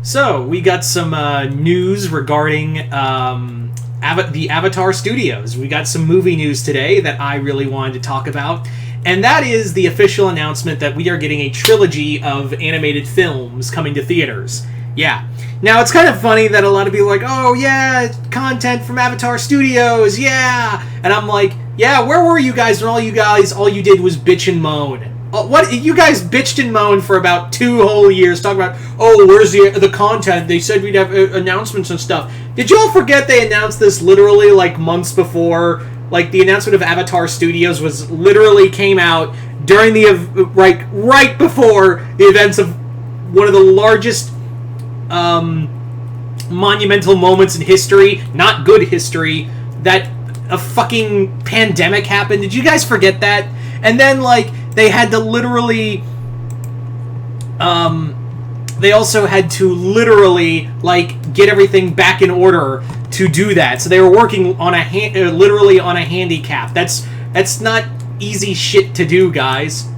So, we got some news regarding the Avatar Studios. We got some movie news today that I really wanted to talk about, and that is the official announcement that we are getting a trilogy of animated films coming to theaters. Yeah. Now, it's kind of funny that a lot of people are like, oh, yeah, content from Avatar Studios, yeah! And I'm like, yeah, where were you guys when all you did was bitch and moan? What you guys bitched and moaned for about 2 whole years talking about, oh, where's the content? They said we'd have announcements and stuff. Did you all forget they announced this literally like months before? Like the announcement of Avatar Studios was literally came out during the right before the events of one of the largest monumental moments in history, not good history, that a fucking pandemic happened. Did you guys forget that? And then like they had to literally they also had to literally like get everything back in order to do that. So they were working on literally on a handicap. That's not easy shit to do, guys.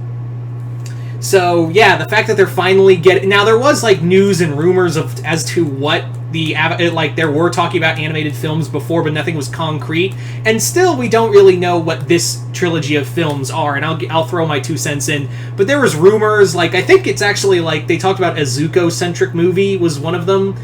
So yeah, the fact that they're finally getting now, there was like news and rumors as to what there were talking about animated films before, but nothing was concrete, and still we don't really know what this trilogy of films are. And I'll throw my 2 cents in, but there was rumors, like I think it's actually like they talked about a Zuko-centric movie was one of them.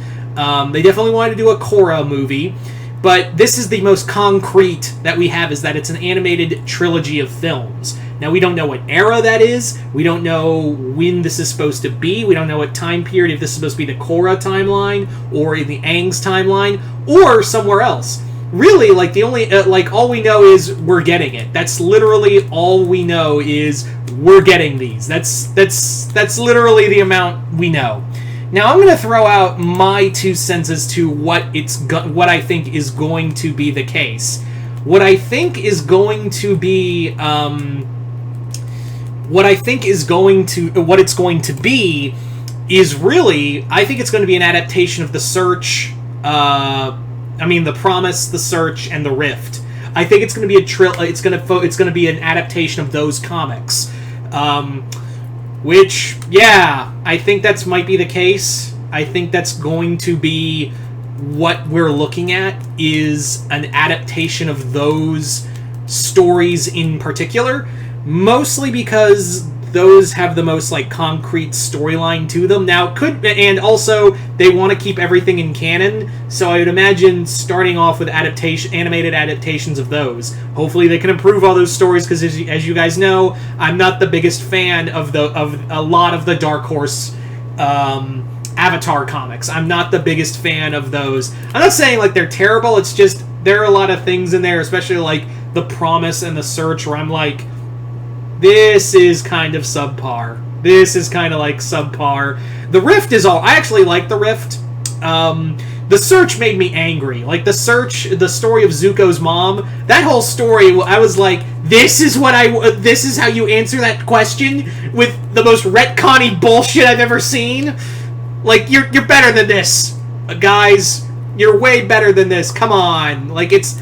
They definitely wanted to do a Korra movie, but this is the most concrete that we have, is that it's an animated trilogy of films. Now, we don't know what era that is. We don't know when this is supposed to be. We don't know what time period, if this is supposed to be the Korra timeline, or in the Aang's timeline, or somewhere else. Really, like, the only, all we know is we're getting it. That's literally all we know, is we're getting these. That's literally the amount we know. Now, I'm going to throw out my 2 cents as to what I think is going to be the case. What I think is going to be, what it's going to be is really, I think it's going to be an adaptation of The Search, The Promise, The Search, and The Rift. I think it's going to be it's going to be an adaptation of those comics. Which, yeah, I think that might be the case. I think that's going to be what we're looking at, is an adaptation of those stories in particular. Mostly because those have the most like concrete storyline to them. Now, and also they want to keep everything in canon, so I would imagine starting off with animated adaptations of those. Hopefully they can improve all those stories, because as you guys know, I'm not the biggest fan of a lot of the Dark Horse Avatar comics. I'm not the biggest fan of those. I'm not saying like they're terrible, it's just there are a lot of things in there, especially like The Promise and The Search, where I'm like, this is kind of subpar. This is kind of like subpar. The Rift is I actually like The Rift. The Search made me angry. Like the story of Zuko's mom, that whole story, I was like, this is how you answer that question with the most retconny bullshit I've ever seen? Like, you're better than this, guys. You're way better than this. Come on. Like, it's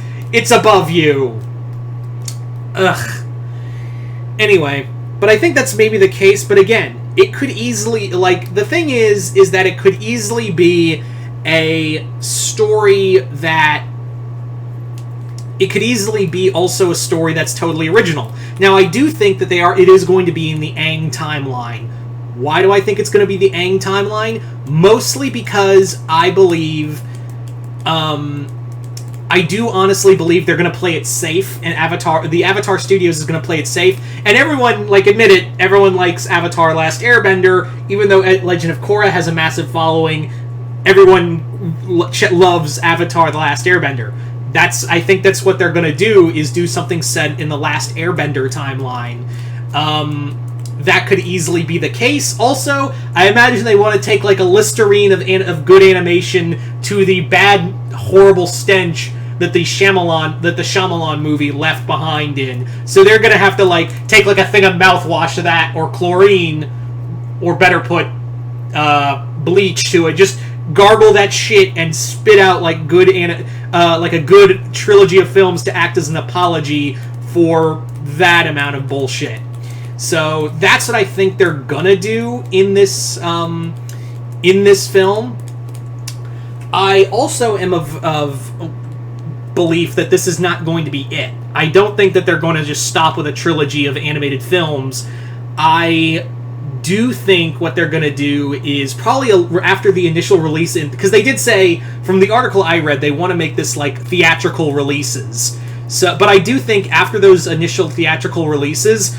above you. Ugh. Anyway, but I think that's maybe the case, but again, it could easily, like, the thing is that it could easily be a story that, it could easily be also a story that's totally original. Now, I do think that it is going to be in the Aang timeline. Why do I think it's going to be the Aang timeline? Mostly because I believe, I do honestly believe they're going to play it safe, and the Avatar Studios is going to play it safe, and everyone, like, admit it, everyone likes Avatar Last Airbender, even though Legend of Korra has a massive following, everyone loves Avatar The Last Airbender. I think that's what they're going to do, is do something set in the Last Airbender timeline. That could easily be the case. Also, I imagine they want to take like a Listerine of good animation to the bad, horrible stench that the Shyamalan movie left behind in. So they're gonna have to like take like a thing of mouthwash to that, or chlorine, or better put, bleach to it. Just gargle that shit and spit out like like a good trilogy of films to act as an apology for that amount of bullshit. So that's what I think they're gonna do in this film. I also am of belief that this is not going to be it. I don't think that they're going to just stop with a trilogy of animated films. I do think what they're going to do is probably after the initial release, because they did say, from the article I read, they want to make this like theatrical releases. So, but I do think after those initial theatrical releases,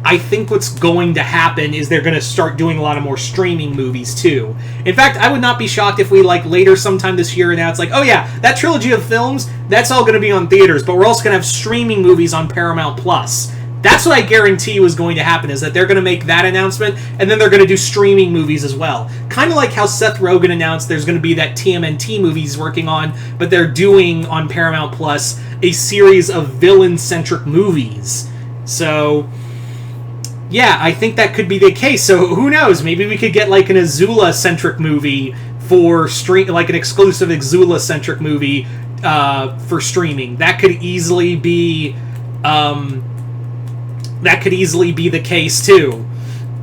I think what's going to happen is they're going to start doing a lot of more streaming movies too. In fact, I would not be shocked if we like later sometime this year and now it's like, oh yeah, that trilogy of films, that's all going to be on theaters, but we're also going to have streaming movies on Paramount Plus. That's what I guarantee was going to happen, is that they're going to make that announcement, and then they're going to do streaming movies as well. Kind of like how Seth Rogen announced there's going to be that TMNT movie he's working on, but they're doing on Paramount Plus a series of villain-centric movies. So, yeah, I think that could be the case. So who knows? Maybe we could get like an Azula-centric movie for like an exclusive Azula-centric movie for streaming. That could easily be... that could easily be the case, too.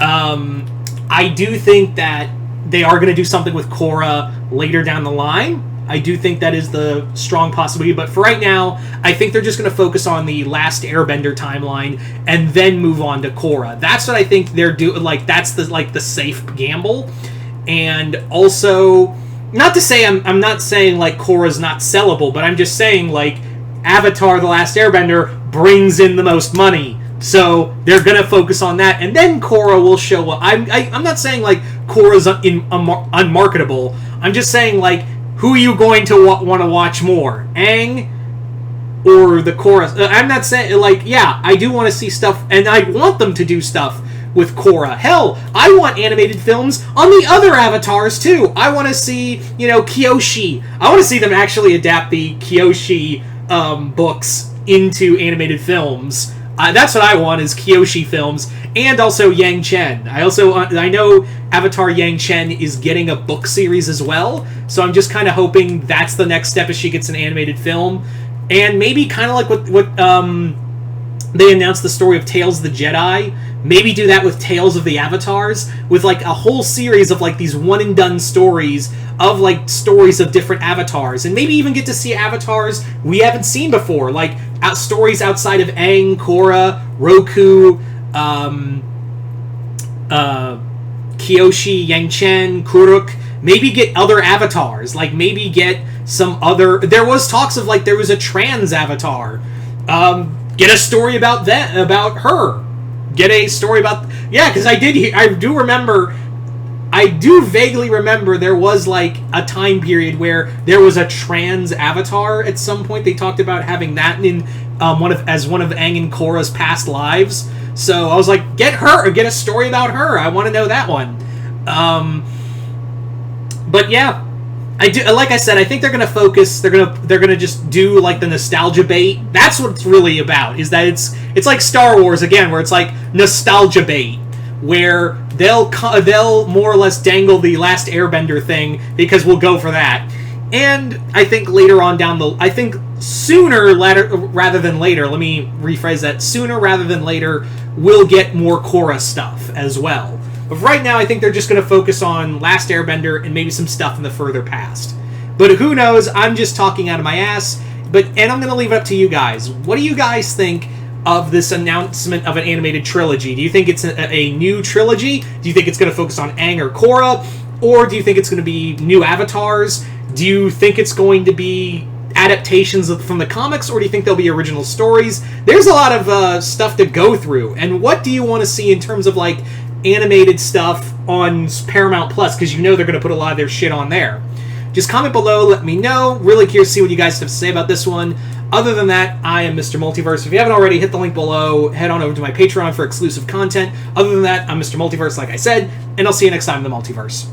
I do think that they are going to do something with Korra later down the line. I do think that is the strong possibility, but for right now, I think they're just going to focus on the Last Airbender timeline and then move on to Korra. That's what I think they're doing. Like, that's the safe gamble. And also, not to say I'm not saying like Korra's not sellable, but I'm just saying like Avatar: The Last Airbender brings in the most money. So they're going to focus on that, and then Korra will show up. I'm not saying, like, Korra's unmarketable. I'm just saying, like, who are you going to want to watch more? Aang or the Korra? I'm not saying, like, yeah, I do want to see stuff, and I want them to do stuff with Korra. Hell, I want animated films on the other avatars, too. I want to see, Kyoshi. I want to see them actually adapt the Kyoshi books into animated films. That's what I want, is Kyoshi films, and also Yang Chen. I know Avatar Yang Chen is getting a book series as well, so I'm just kind of hoping that's the next step, as she gets an animated film. And maybe kind of like what they announced the story of Tales of the Jedi, maybe do that with Tales of the Avatars, with like a whole series of like these one-and-done stories of like stories of different avatars, and maybe even get to see avatars we haven't seen before, like stories outside of Aang, Korra, Roku, Kyoshi, Yang Chen, Kuruk. Maybe get other avatars, like maybe get some other... There was talks of like there was a trans avatar. Get a story about that, about her. Get a story about... Yeah, because I do vaguely remember there was like a time period where there was a trans avatar at some point. They talked about having that in one of Aang and Korra's past lives. So I was like, get a story about her. I want to know that one. But yeah, I do. Like I said, I think they're gonna focus. They're gonna just do like the nostalgia bait. That's what it's really about. Is that it's like Star Wars again, where it's like nostalgia bait, where they'll more or less dangle the Last Airbender thing because we'll go for that. And I think later on sooner rather than later, let me rephrase that, sooner rather than later, we'll get more Korra stuff as well. But right now, I think they're just going to focus on Last Airbender and maybe some stuff in the further past. But who knows? I'm just talking out of my ass. And I'm going to leave it up to you guys. What do you guys think of this announcement of an animated trilogy? Do you think it's a new trilogy? Do you think it's going to focus on Aang or Korra? Or do you think it's going to be new avatars? Do you think it's going to be adaptations from the comics, or do you think there'll be original stories? There's a lot of stuff to go through. And what do you want to see in terms of like animated stuff on Paramount Plus? Because they're going to put a lot of their shit on there. Just comment below, let me know. Really curious to see what you guys have to say about this one. Other than that, I am Mr. Multiverse. If you haven't already, hit the link below. Head on over to my Patreon for exclusive content. Other than that, I'm Mr. Multiverse, like I said, and I'll see you next time in the Multiverse.